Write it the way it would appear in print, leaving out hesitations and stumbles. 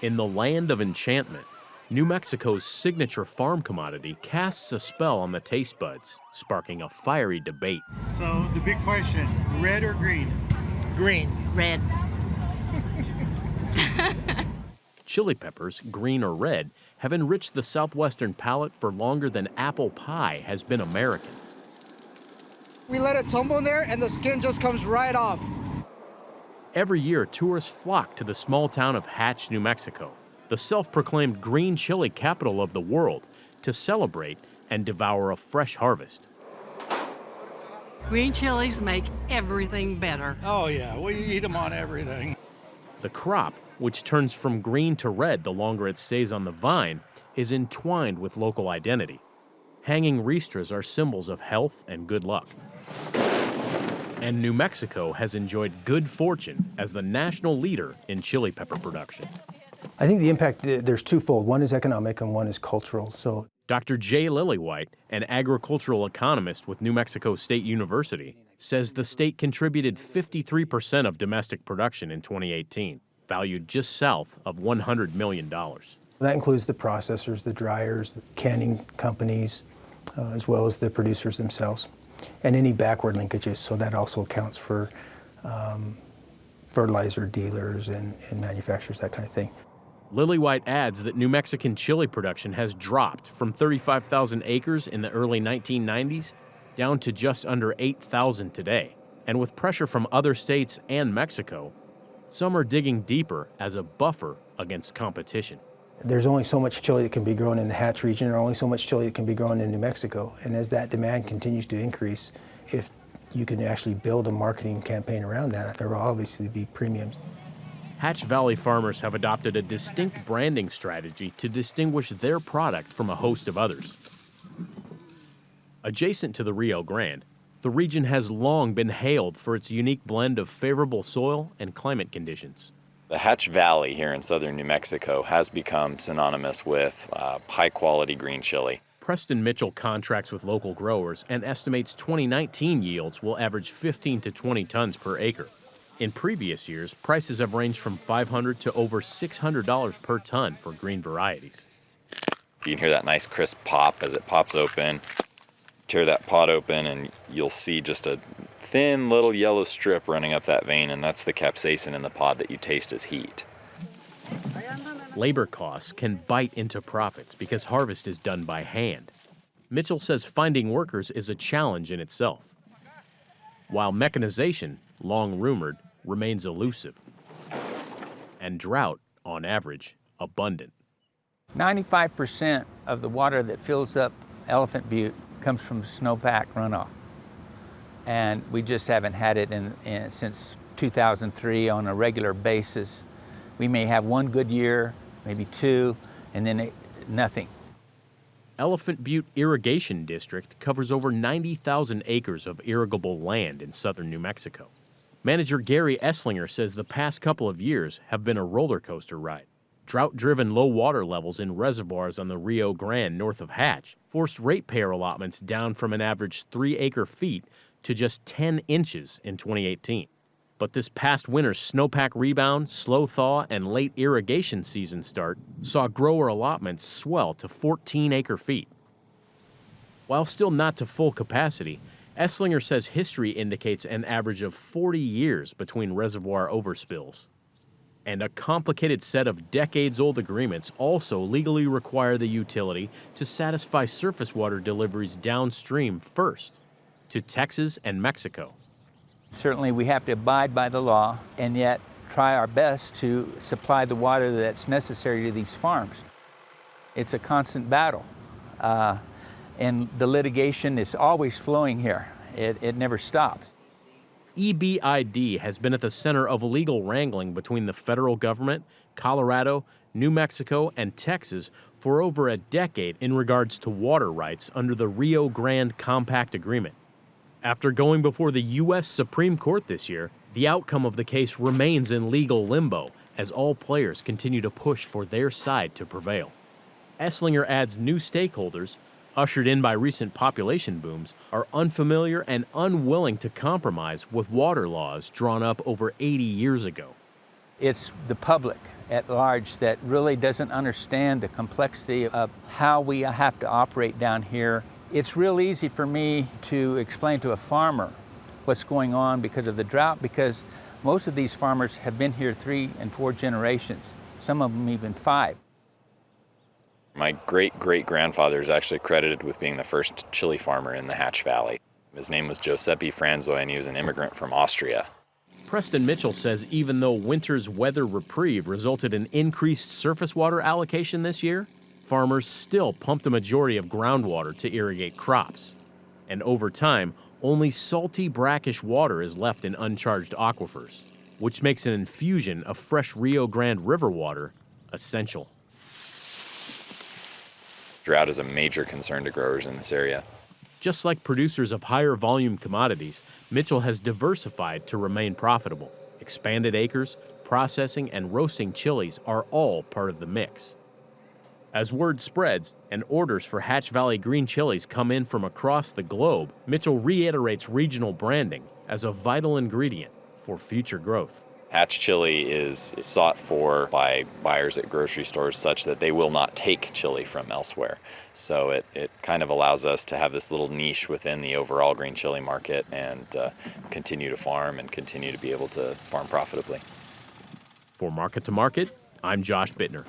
In the land of enchantment, New Mexico's signature farm commodity casts a spell on the taste buds, sparking a fiery debate. So the big question, red or green? Green. Red. Chili peppers, green or red, have enriched the southwestern palate for longer than apple pie has been American. We let it tumble in there and the skin just comes right off. Every year, tourists flock to the small town of Hatch, New Mexico, the self-proclaimed green chili capital of the world, to celebrate and devour a fresh harvest. Green chilies make everything better. Oh yeah, we eat them on everything. The crop, which turns from green to red the longer it stays on the vine, is entwined with local identity. Hanging ristras are symbols of health and good luck. And New Mexico has enjoyed good fortune as the national leader in chili pepper production. I think the impact, there's twofold. One is economic and one is cultural. So Dr. Jay Lillywhite, an agricultural economist with New Mexico State University, says the state contributed 53% of domestic production in 2018, valued just south of $100 million. that includes the processors, the dryers, the canning companies, as well as the producers themselves, and any backward linkages. So that also accounts for fertilizer dealers and manufacturers, that kind of thing. Lillywhite adds that New Mexican chili production has dropped from 35,000 acres in the early 1990s down to just under 8,000 today. And with pressure from other states and Mexico, some are digging deeper as a buffer against competition. There's only so much chili that can be grown in the Hatch region, or only so much chili that can be grown in New Mexico. And as that demand continues to increase, if you can actually build a marketing campaign around that, there will obviously be premiums. Hatch Valley farmers have adopted a distinct branding strategy to distinguish their product from a host of others. Adjacent to the Rio Grande, the region has long been hailed for its unique blend of favorable soil and climate conditions. The Hatch Valley here in southern New Mexico has become synonymous with high-quality green chili. Preston Mitchell contracts with local growers and estimates 2019 yields will average 15 to 20 tons per acre. In previous years, prices have ranged from $500 to over $600 per ton for green varieties. You can hear that nice crisp pop as it pops open. Tear that pod open and you'll see just a thin little yellow strip running up that vein, and that's the capsaicin in the pod that you taste as heat. Labor costs can bite into profits because harvest is done by hand. Mitchell says finding workers is a challenge in itself, while mechanization, long rumored, remains elusive, and drought, on average, abundant. 95% of the water that fills up Elephant Butte comes from snowpack runoff, and we just haven't had it since 2003 on a regular basis. We may have one good year, maybe two, and then nothing. Elephant Butte Irrigation District covers over 90,000 acres of irrigable land in southern New Mexico. Manager Gary Esslinger says the past couple of years have been a roller coaster ride. Drought-driven low water levels in reservoirs on the Rio Grande north of Hatch forced ratepayer allotments down from an average 3 acre-feet to just 10 inches in 2018. But this past winter's snowpack rebound, slow thaw, and late irrigation season start saw grower allotments swell to 14 acre-feet. While still not to full capacity, Esslinger says history indicates an average of 40 years between reservoir overspills. And a complicated set of decades-old agreements also legally require the utility to satisfy surface water deliveries downstream first, to Texas and Mexico. Certainly we have to abide by the law and yet try our best to supply the water that's necessary to these farms. It's a constant battle, and the litigation is always flowing here. It never stops. EBID has been at the center of legal wrangling between the federal government, Colorado, New Mexico, and Texas for over a decade in regards to water rights under the Rio Grande Compact Agreement. After going before the U.S. Supreme Court this year, the outcome of the case remains in legal limbo as all players continue to push for their side to prevail. Esslinger adds new stakeholders, ushered in by recent population booms, are unfamiliar and unwilling to compromise with water laws drawn up over 80 years ago. It's the public at large that really doesn't understand the complexity of how we have to operate down here. It's real easy for me to explain to a farmer what's going on because of the drought, because most of these farmers have been here 3 and 4 generations, some of them even 5. My great-great-grandfather is actually credited with being the first chili farmer in the Hatch Valley. His name was Giuseppe Franzoy, and he was an immigrant from Austria. Preston Mitchell says even though winter's weather reprieve resulted in increased surface water allocation this year, farmers still pumped a majority of groundwater to irrigate crops. And over time, only salty, brackish water is left in uncharged aquifers, which makes an infusion of fresh Rio Grande River water essential. Drought is a major concern to growers in this area. Just like producers of higher volume commodities, Mitchell has diversified to remain profitable. Expanded acres, processing, and roasting chilies are all part of the mix. As word spreads and orders for Hatch Valley green chilies come in from across the globe, Mitchell reiterates regional branding as a vital ingredient for future growth. Hatch chili is sought for by buyers at grocery stores such that they will not take chili from elsewhere. So it kind of allows us to have this little niche within the overall green chili market and continue to farm and continue to be able to farm profitably. For Market to Market, I'm Josh Bittner.